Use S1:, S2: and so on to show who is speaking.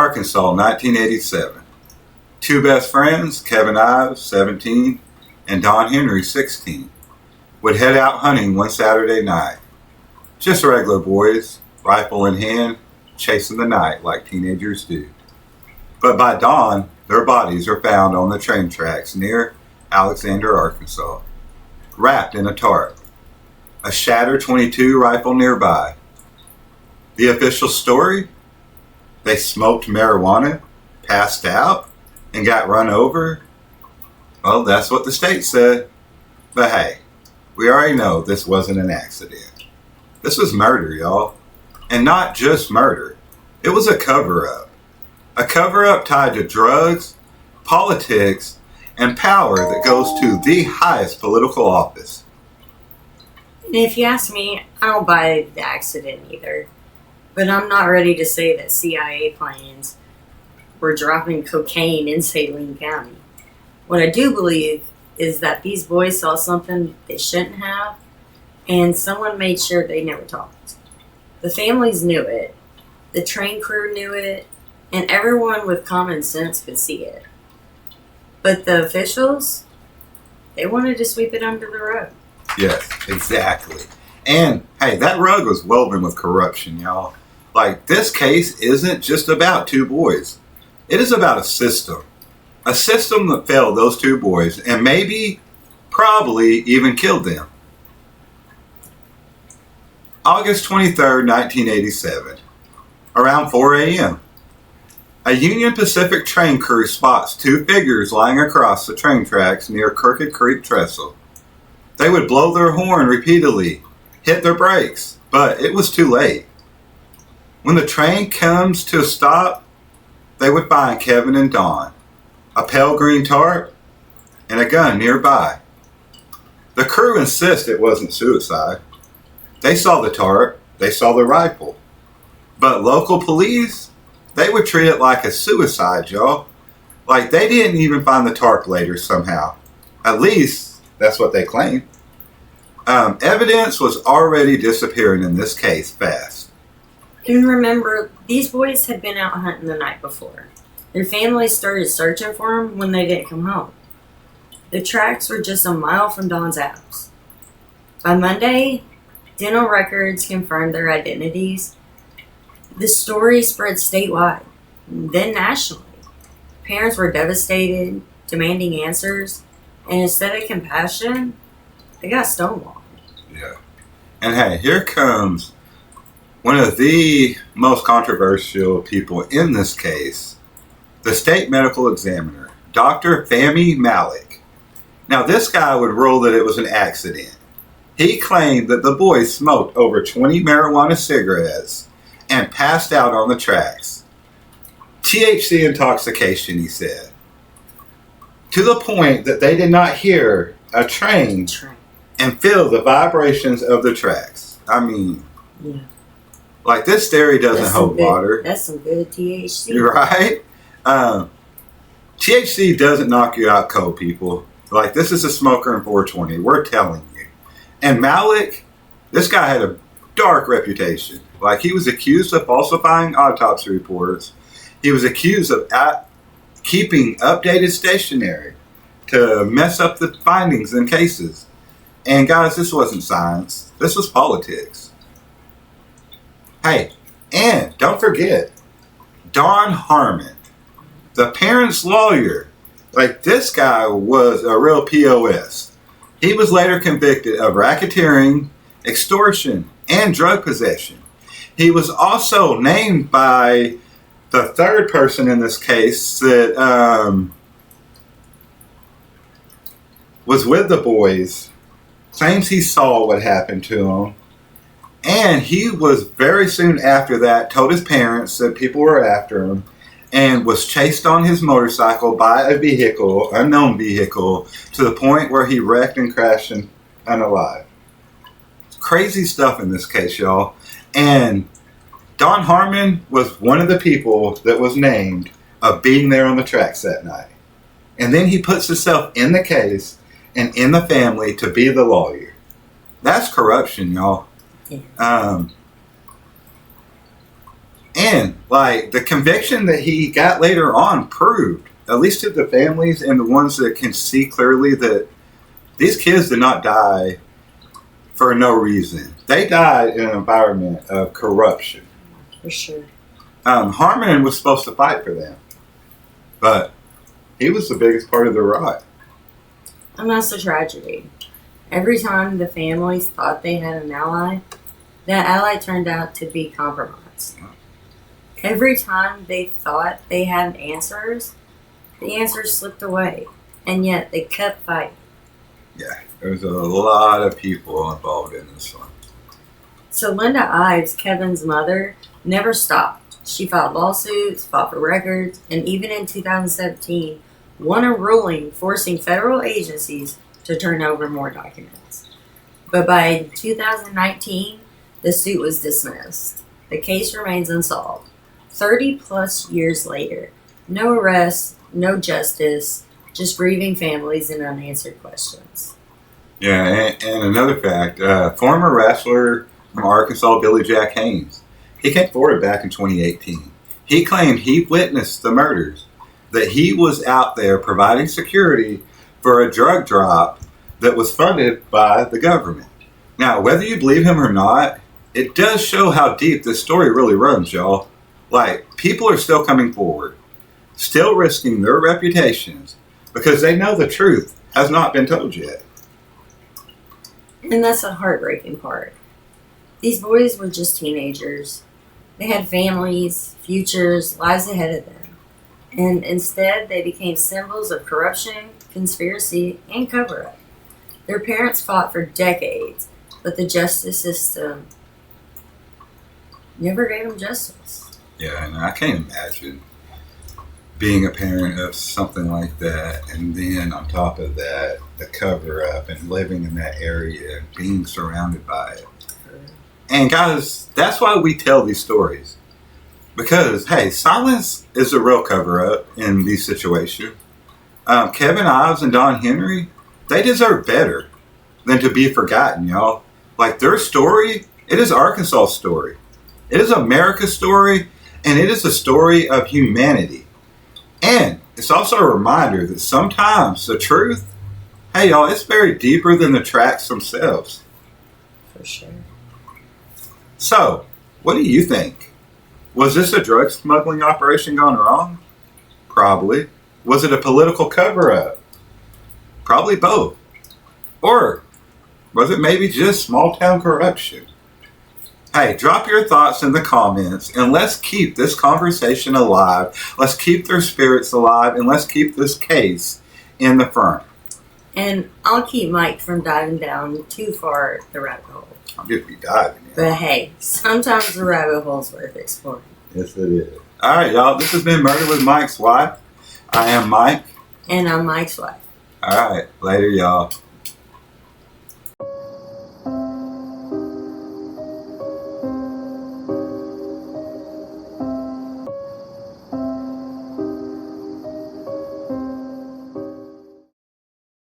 S1: Arkansas, 1987. Two best friends, Kevin Ives, 17, and Don Henry, 16, would head out hunting one Saturday night. Just regular boys, rifle in hand, chasing the night like teenagers do. But by dawn, their bodies are found on the train tracks near Alexander, Arkansas, wrapped in a tarp. A shattered .22 rifle nearby. The official story? They smoked marijuana, passed out, and got run over? Well, that's what the state said. But hey, we already know this wasn't an accident. This was murder, y'all. And not just murder. It was a cover-up. A cover-up tied to drugs, politics, and power that goes to the highest political office.
S2: And if you ask me, I don't buy the accident either. But I'm not ready to say that CIA planes were dropping cocaine in Saline County. What I do believe is that these boys saw something they shouldn't have, and someone made sure they never talked. The families knew it, the train crew knew it, and everyone with common sense could see it. But the officials, they wanted to sweep it under the rug.
S1: Yes, exactly. And, hey, that rug was woven with corruption, y'all. Like, this case isn't just about two boys. It is about a system. A system that failed those two boys and maybe, probably, even killed them. August 23rd, 1987. Around 4 a.m. A Union Pacific train crew spots two figures lying across the train tracks near Crooked Creek Trestle. They would blow their horn repeatedly, hit their brakes, but it was too late. When the train comes to a stop, they would find Kevin and Don, a pale green tarp, and a gun nearby. The crew insists it wasn't suicide. They saw the tarp, they saw the rifle. But local police, they would treat it like a suicide, y'all. Like they didn't even find the tarp later somehow. At least, that's what they claim. Evidence was already disappearing in this case fast.
S2: And remember, these boys had been out hunting the night before. Their families started searching for them when they didn't come home. The tracks were just a mile from Don's house. By Monday, dental records confirmed their identities. The story spread statewide, then nationally. Parents were devastated, demanding answers, and instead of compassion, they got stonewalled.
S1: Yeah. And hey, here comes one of the most controversial people in this case, the state medical examiner, Dr. Fahmy Malik. Now, this guy would rule that it was an accident. He claimed that the boys smoked over 20 marijuana cigarettes and passed out on the tracks. THC intoxication, he said. To the point that they did not hear a train and feel the vibrations of the tracks. I mean,
S2: yeah.
S1: Like this theory doesn't hold water.
S2: That's some good THC.
S1: You're right. THC doesn't knock you out cold, people. Like this is a smoker in 420. We're telling you. And Malik, this guy had a dark reputation. Like he was accused of falsifying autopsy reports. He was accused of keeping updated stationery to mess up the findings in cases. And guys, this wasn't science. This was politics. Hey, and don't forget, Don Harmon, the parents' lawyer. Like this guy was a real POS. He was later convicted of racketeering, extortion, and drug possession. He was also named by the third person in this case that was with the boys, claims he saw what happened to him. And he was very soon after that told his parents that people were after him and was chased on his motorcycle by a vehicle, unknown vehicle, to the point where he wrecked and crashed unalive. Crazy stuff in this case, y'all. And Don Harmon was one of the people that was named of being there on the tracks that night. And then he puts himself in the case and in the family to be the lawyer. That's corruption, y'all. And like the conviction that he got later on proved, at least to the families and the ones that can see clearly, that these kids did not die for no reason. They died in an environment of corruption.
S2: For sure.
S1: Harmon was supposed to fight for them, but he was the biggest part of the riot.
S2: And that's a tragedy. Every time the families thought they had an ally, that ally turned out to be compromised. Every time they thought they had answers, the answers slipped away, and yet they kept fighting.
S1: Yeah, there was a lot of people involved in this one.
S2: So Linda Ives, Kevin's mother, never stopped. She filed lawsuits, fought for records, and even in 2017, won a ruling forcing federal agencies to turn over more documents. But by 2019, the suit was dismissed. The case remains unsolved. 30 plus years later, no arrests, no justice, just grieving families and unanswered questions.
S1: Yeah, and another fact, former wrestler from Arkansas, Billy Jack Haynes, he came forward back in 2018. He claimed he witnessed the murders, that he was out there providing security for a drug drop that was funded by the government. Now, whether you believe him or not, it does show how deep this story really runs, y'all. Like, people are still coming forward, still risking their reputations because they know the truth has not been told yet.
S2: And that's the heartbreaking part. These boys were just teenagers. They had families, futures, lives ahead of them. And instead, they became symbols of corruption, conspiracy, and cover-up. Their parents fought for decades, but the justice system never gave them justice.
S1: Yeah, and I can't imagine being a parent of something like that, and then on top of that, the cover-up and living in that area and being surrounded by it. And guys, that's why we tell these stories. Because, hey, silence is a real cover-up in these situations. Kevin Ives and Don Henry, they deserve better than to be forgotten, y'all. Like, their story, it is Arkansas' story. It is America's story, and it is a story of humanity. And it's also a reminder that sometimes the truth, hey, y'all, it's buried deeper than the tracks themselves.
S2: For sure.
S1: So, what do you think? Was this a drug smuggling operation gone wrong? Probably. Was it a political cover-up? Probably both. Or was it maybe just small-town corruption? Hey, drop your thoughts in the comments and let's keep this conversation alive. Let's keep their spirits alive and let's keep this case in the front.
S2: And I'll keep Mike from diving down too far the rabbit hole.
S1: I'll just be diving.
S2: But hey, sometimes the rabbit hole's worth exploring.
S1: Yes, it is. All right, y'all. This has been Murder with Mike's Wife. I am Mike.
S2: And I'm Mike's wife.
S1: All right. Later, y'all.